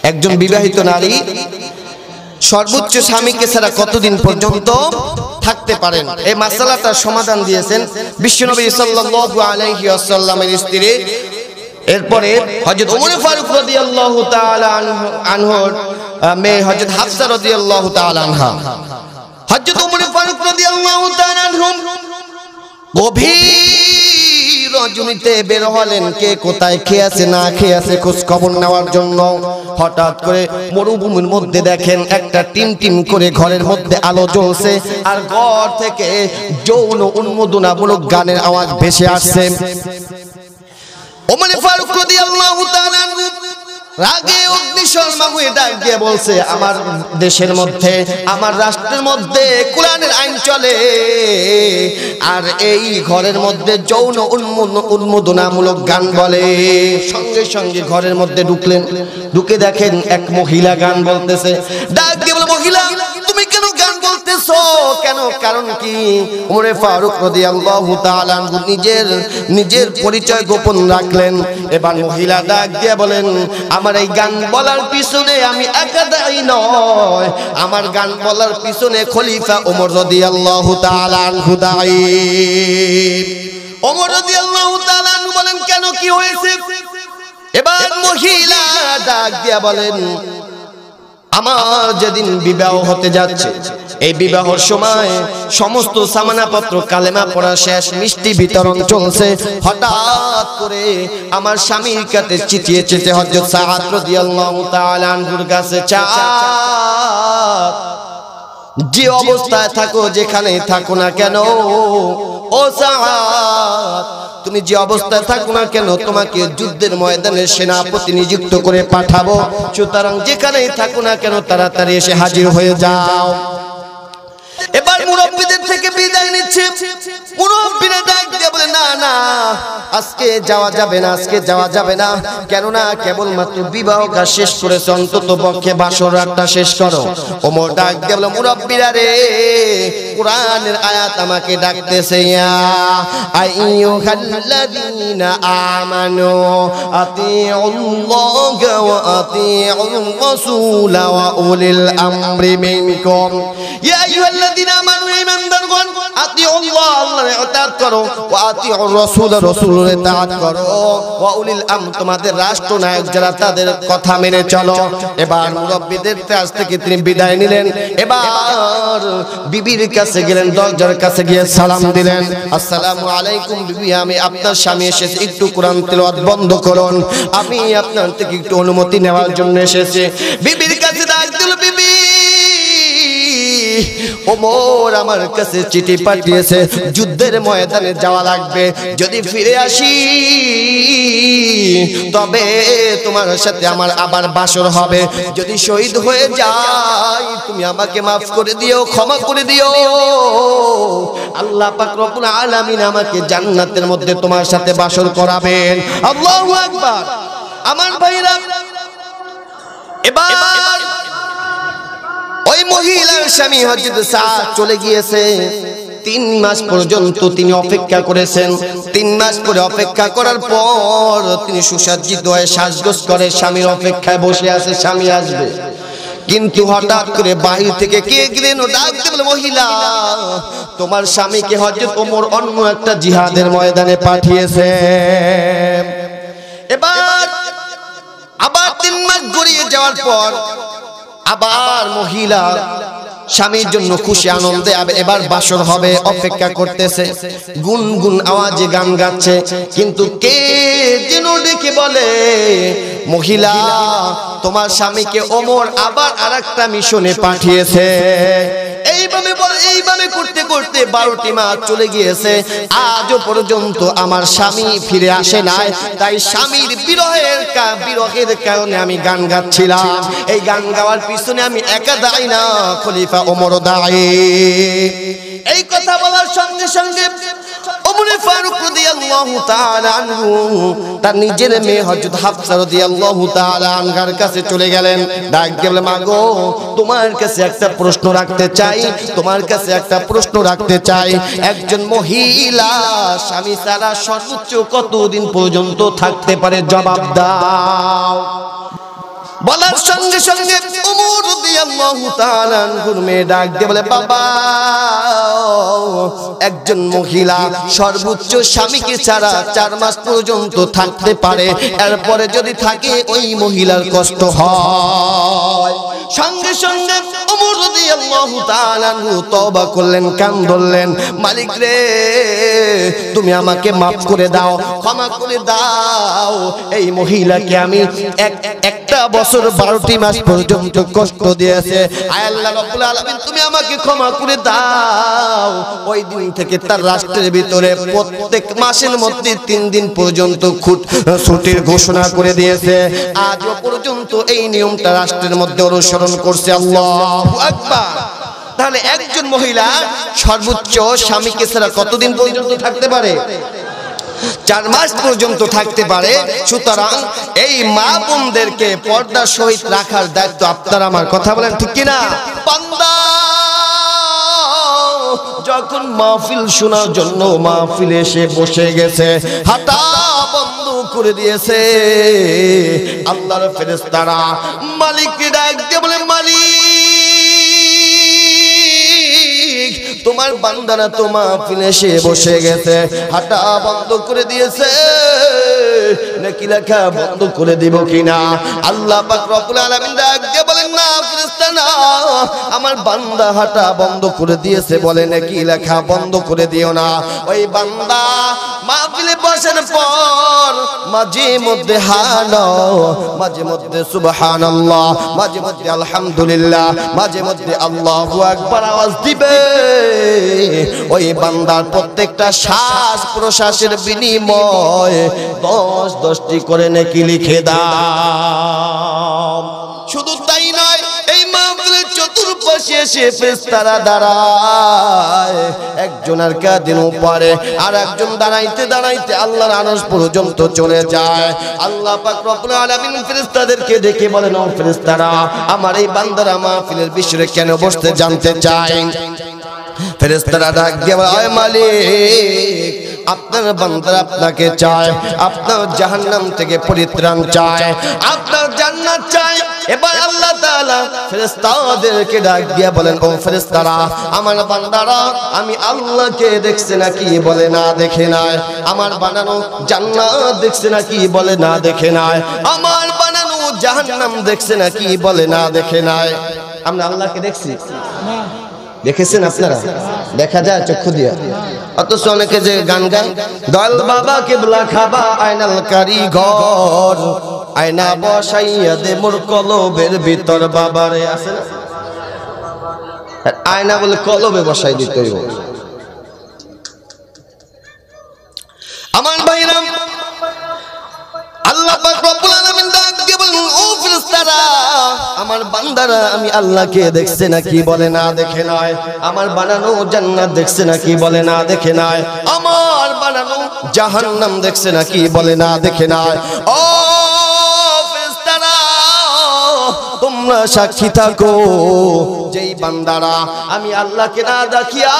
একজন বিবাহিত নারী সর্বোচ্চ স্বামীকে ছাড়া কতদিন পর্যন্ত থাকতে পারেন, এই মাসালাটার সমাধান দিয়েছেন বিশ্বনবী সাল্লাল্লাহু আলাইহি ওয়াসাল্লামের স্ত্রী। এরপরে হযরত ওমর ফারুক রাদিয়াল্লাহু তাআলা আনহুর মেয়ে হযরত হাফসা রাদিয়াল্লাহু তাআলা আনহা। হযরত ওমর ফারুক রাদিয়াল্লাহু তাআলা আনহু গভীর রজনীতে বের হলেন, কে কোথায় খেয়ে আছে না খেয়ে আছে খোঁজ খবর নেওয়ার জন্য। হঠাৎ করে মরুভূমির মধ্যে দেখেন একটা টিম টিম করে ঘরের মধ্যে আলো জ্বলছে, আর ঘর থেকে যৌন উন্মোদনামূলক গানের আওয়াজ ভেসে আসছে। ওমর ফারুক রাদিয়াল্লাহু তাআলা রাগে অগ্নিশর্মা হয়ে ডাক দিয়ে বলছে, আমার দেশের মধ্যে, আমার রাষ্ট্রের মধ্যে কোরআনের আইন চলে, আর এই ঘরের মধ্যে যৌন উন্মোদনামূলক গান বলে। সঙ্গে সঙ্গে ঘরের মধ্যে ঢুকলেন, ঢুকে দেখেন এক মহিলা গান বলতেছে। ডাক দিয়ে বলে, মহিলা তুমি কেন গান বলতেছো, কেন, কারণ কি? ওমর ফারুক রাদিয়াল্লাহু তাআলা নিজের পরিচয় গোপন রাখলেন। এবার মহিলা ডাক দিয়ে বলেন, আমার এই গান বলার পিছনে আমি একা দায়ী নয়, আমার গান বলার পিছনে খলিফা ওমর রাদিয়াল্লাহু তাআলা আনহু দায়ী। ওমর রাদিয়াল্লাহু তাআলা আনহু বলেন, কেন, কি হয়েছে? এবার মহিলা ডাক দিয়া বলেন, আমার যেদিন বিবাহ হতে যাচ্ছে, এই বিবাহর সময় সমস্ত সামানাপত্র কালেমা পড়া শেষ, মিষ্টি বিতরণ চলছে, হঠাৎ করে আমার স্বামীর কাছে চিঠিয়ে চেতে হযরত সাআদ রাদিয়াল্লাহু তাআলা আনহুর কাছে, যে অবস্থায় থাকো, যেখানেই থাকো না কেন, ও সাআদ, তুমি যে অবস্থায় থাকো না কেন, তোমাকে যুদ্ধের ময়দানে সেনাপতি নিযুক্ত করে পাঠাবো, সুতরাং যেখানেই থাকো না কেন তাড়াতাড়ি এসে হাজির হয়ে যাও। এবার মুরব্বিদের থেকে বিদায় নিচ্ছে। মুরব্বিরা ডাক দিয়ে বলে, না না, আজকে যাওয়া যাবে না, আজকে যাওয়া যাবে না, কেননা কেবলমাত্র বিবাহ কাজ শেষ করেছে, অন্তত পক্ষে বাসর রাতটা শেষ করো। ওমর ডাক দিয়ে বলে, মুরব্বিরা রে, কোরআনের আয়াত আমাকে ডাকতেছে, ইয়া আইয়ুহাল্লাযীনা আমানু আতিউল্লাহা ওয়া আতিউর রাসূলা ওয়া উলিল আমরি মিনকুম। ইয়া আইয়ুহাল্লাযীনা আমানু, ঈমানদারগণ, আতিউল্লাহ, আল্লাহর ইতাআত করো, ওয়া আতিউর রাসূল, রাসূলের ইতাআত করো, ওয়া উলিল আমর, তোমাদের রাষ্ট্রনায়ক যারা তাদের কথা মেনে চলো। এবার মুরব্বিদের কাছ থেকে তিনি বিদায় নিলেন। এবার বিবির কাছে গেলেন, দরজার কাছে গিয়ে সালাম দিলেন, আসসালামু আলাইকুম বিবি, আমি আপনার স্বামী এসেছি, একটু কোরআন তেলাওয়াত বন্ধ করুন, আমি আপনার থেকে একটু অনুমতি নেওয়ার জন্য এসেছি। বিবির কাছে ডাক দিল, বিবি, ওমর আমার কাছে চিঠি পাঠিয়েছে, যুদ্ধের ময়দানে যাওয়া লাগবে, যদি ফিরে আসি তবে তোমার সাথে আমার আবার বাসর হবে, যদি শহীদ হয়ে যাই তুমি আমাকে মাফ করে দিও, ক্ষমা করে দিও, আল্লাহ পাক রব্বুল আলামিন আমাকে জান্নাতের মধ্যে তোমার সাথে বাসর করাবেন। আল্লাহু আকবার। আমার ভাইরা, এবার ওই মহিলার স্বামী হযরত সাদ চলে গিয়েছে। 3 মাস পর্যন্ত তিনি অপেক্ষা করেছেন। 3 মাস পরে অপেক্ষা করার পর তিনি সুসজ্জিত হয়ে সাজগোজ করে স্বামীর অপেক্ষায় বসে আছে, স্বামী আসবে। কিন্তু হঠাৎ করে বাহির থেকে কে গেলেন, ডাক দিয়ে বলে, মহিলা, তোমার স্বামীকে হযরত ওমর অন্য একটা জিহাদের ময়দানে পাঠিয়েছে। এবার আবার 3 মাস গড়িয়ে যাওয়ার পর আবার মহিলা স্বামীর জন্য খুশি আনন্দে এবার বাসর হবে, অপেক্ষা করতেছে, গুনগুন আওয়াজে গান গাচ্ছে। কিন্তু কে যেন ডেকে বলে, মহিলা, তোমার স্বামীকে ওমর আবার আরেকটা মিশনে পাঠিয়েছে। এইভাবে করতে করতে 12টি মাস চলে গিয়েছে, আজও পর্যন্ত আমার স্বামী ফিরে আসে নাই। তাই স্বামীর বিরহের কারণে আমি গান গাচ্ছিলাম। এই গান গাওয়ার পিছনে আমি একা দায়ী না, খলিফা ওমর দায়ী। এই কথা বলার সঙ্গে সঙ্গে ওমর ফারুক রাদিয়াল্লাহু তাআলা আনহু তার নিজের মেয়ে হযরত হাফসা রাদিয়াল্লাহু তাআলা আনহার কাছে চলে গেলেন। ডাক দিয়ে বলে, মা গো, তোমার কাছে একটা প্রশ্ন রাখতে চাই, তোমার কাছে একটা প্রশ্ন রাখতে চাই। একজন মহিলা স্বামী ছাড়া সর্বোচ্চ কতদিন পর্যন্ত থাকতে পারে, জবাব দাও। বলার সঙ্গে সঙ্গে ওমর রাদিয়াল্লাহু তাআলা আনহুর মেয়ে ডাক দিয়ে বলে, বাবা, একজন মহিলা সর্বোচ্চ স্বামীকে ছাড়া 4 মাস পর্যন্ত থাকতে পারে, এরপরে যদি থাকে ওই মহিলার কষ্ট হয়। সঙ্গে সঙ্গে ওমর রাদিয়াল্লাহু তাআলা আনহু তওবা করলেন, কান ধরলেন, মালিক রে, তুমি আমাকে মাফ করে দাও, ক্ষমা করে দাও। এই মহিলাকে আমি একটা বছর 12টি মাস পর্যন্ত কষ্ট দিয়েছে, আয় আল্লাহ রাব্বুল আলামিন তুমি আমাকে ক্ষমা করে দাও। ওই দিন থেকে তার রাষ্ট্রের ভিতরে প্রত্যেক মাসের মধ্যে 3 দিন পর্যন্ত ছুটির ঘোষণা করে দিয়েছে। আজও পর্যন্ত এই নিয়মটা রাষ্ট্রের মধ্যে অনুসরণ করছে। আল্লাহু আকবার। তাহলে একজন মহিলা সর্বোচ্চ স্বামীকে ছাড়া কতদিন পর্যন্ত থাকতে পারে? 4 মাস পর্যন্ত থাকতে পারে। সুতরাং এই মা বোনদেরকে পর্দার সহিত রাখার দায়িত্ব আপনার আমার। কথা বলেন ঠিক কিনা? বান্দা যখন মাহফিল শোনার জন্য মাহফিলে এসে বসে গেছে, হাঁটা বন্ধ করে দিয়েছে, আল্লাহর ফেরেশতারা মালিককে ডাক দিয়ে বলে, মালিক, তোমার বান্দারা তো মাহফিলে এসে বসে গেছে, হাঁটা বন্ধ করে দিয়েছে, নাকি লেখা বন্ধ করে দিব কিনা? আল্লাহ পাক রব্বুল আলামিন ডাক দিয়ে বলেন, না ফেরেশতা না, আমার বান্দা হাঁটা বন্ধ করে দিয়েছে বলে নাকি লেখা বন্ধ করে দিও না। ওই বান্দা মাহফিলে বসার পর মাঝে মধ্যে হালো, মাঝে মধ্যে সুবহানাল্লাহ, মাঝে মধ্যে আলহামদুলিল্লাহ, মাঝে মধ্যে আল্লাহু আকবার আওয়াজ দিবে। ওই বান্দার প্রত্যেকটা শ্বাস প্রশ্বাসের বিনিময়ে 10-10টি করে নেকি লিখে দাও। শুধু তাই নয়, এই মাহফিলের চতুর্পাশে এসে ফেরেশতারা দাঁড়ায়, একজন আর কাঁধের উপরে আর একজন দাঁড়াইতে দাঁড়াইতে আল্লাহর আরশ পর্যন্ত চলে যায়। আল্লাহ পাক রব্বুল আলামিন ফেরেশতাদেরকে ডেকে বলেন, ও ফেরেশতারা, আমার এই বান্দারা মাহফিলের বিষয়ে কেন বসতে জানতে চায়। ফেরেশতারা ডাক দিয়ে বলে, ওই মালিক, আপনার বান্দারা আপনাকে চায়, আপনার জাহান্নাম থেকে পরিত্রাণ চায়, আপনার জান্নাত চায়। এবার আল্লাহ তাআলা ফেরেশতাদেরকে ডাক দিয়ে বলেন, ও ফেরেশতারা, আমার বান্দারা আমি আল্লাহকে দেখছে নাকি বলে না দেখে নাই, আমার বানানো জান্নাত দেখছে নাকি বলে না দেখে নাই, আমার বানানো জাহান্নাম দেখছে নাকি বলে না দেখে নাই। আমরা আল্লাহকে দেখছি না? দেখেছেন আপনারা? দেখা যায় চক্ষু দিয়ে? অথচ অনেকে যে গান গায়, দয়াল বাবা কিবলা খাবা আয়নাল কারিগর, আয়না বসাইয়া দে মোর কলবের ভিতর বাবারে, আছে না? আয়না বলে কলবে বসাই দিতে হইব। আমার ভাইরা, আল্লাহ পাক রব্বুল আলামিন ডাক দিয়ে বলেন, ও ফেরেশতারা, আমার বান্দারা আমি আল্লাহকে দেখছে নাকি বলে না দেখে নাই, আমার বানানো জান্নাত দেখছে নাকি বলে না দেখে নাই, আমার বানানো জাহান্নাম দেখছে নাকি বলে না দেখে নাই। ও ফেরেশতারা, তোমরা সাক্ষী থাকো, যেই বান্দারা আমি আল্লাহকে না দেখিয়া,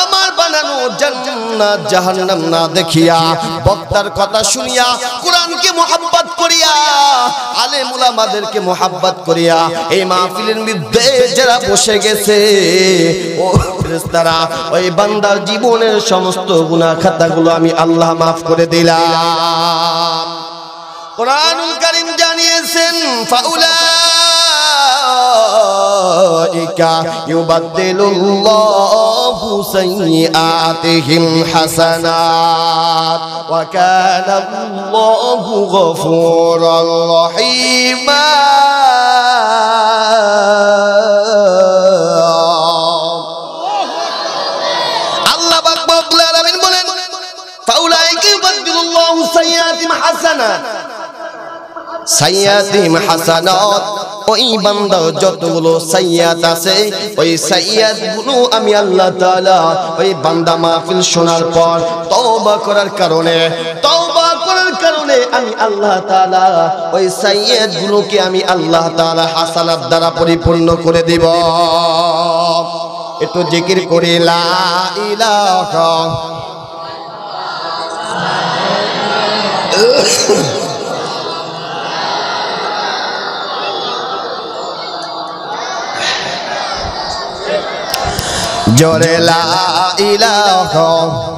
আমার বানানো জান্নাত জাহান্নাম না দেখিয়া, বক্তার কথা শুনিয়া, কোরআনকে মুহাব্বত করিয়া, আলেম উলামাদেরকে মুহাব্বত করিয়া এই মাহফিলের মধ্যে যারা বসে গেছে, ও ফেরেশতারা, ওই বান্দার জীবনের সমস্ত গুনাহ খাতাগুলো আমি আল্লাহ মাফ করে দিলাম। কোরআনুল কারীম জানিয়েছেন, ফাউলাইকা ইউবাদদিলুল্লাহু সাইয়্যাতিহিম হাসানাত ওয়া কানা আল্লাহু গফুরার রহিমা। আল্লাহ পাক রব্বুল আলামিন বলেন, ফাউলাইকা ইউবাদদিলুল্লাহু সাইয়্যাতিহিম হাসানাত, সাইয়্যাতিহিম হাসানাত, ওই বান্দা যতগুলো সাইয়্যাত আছে, ওই সাইয়্যাত গুলো আমি আল্লাহ তাআলা ওই বান্দা মাহফিল শোনার পর তওবা করার কারণে আমি আল্লাহ তাআলা ওই সাইয়্যাত গুলোকে আমি আল্লাহ তাআলা হাসানাত দ্বারা পরিপূর্ণ করে দেব। একটু জিকির করে লা ইলাহা জোরে লা ইলাহা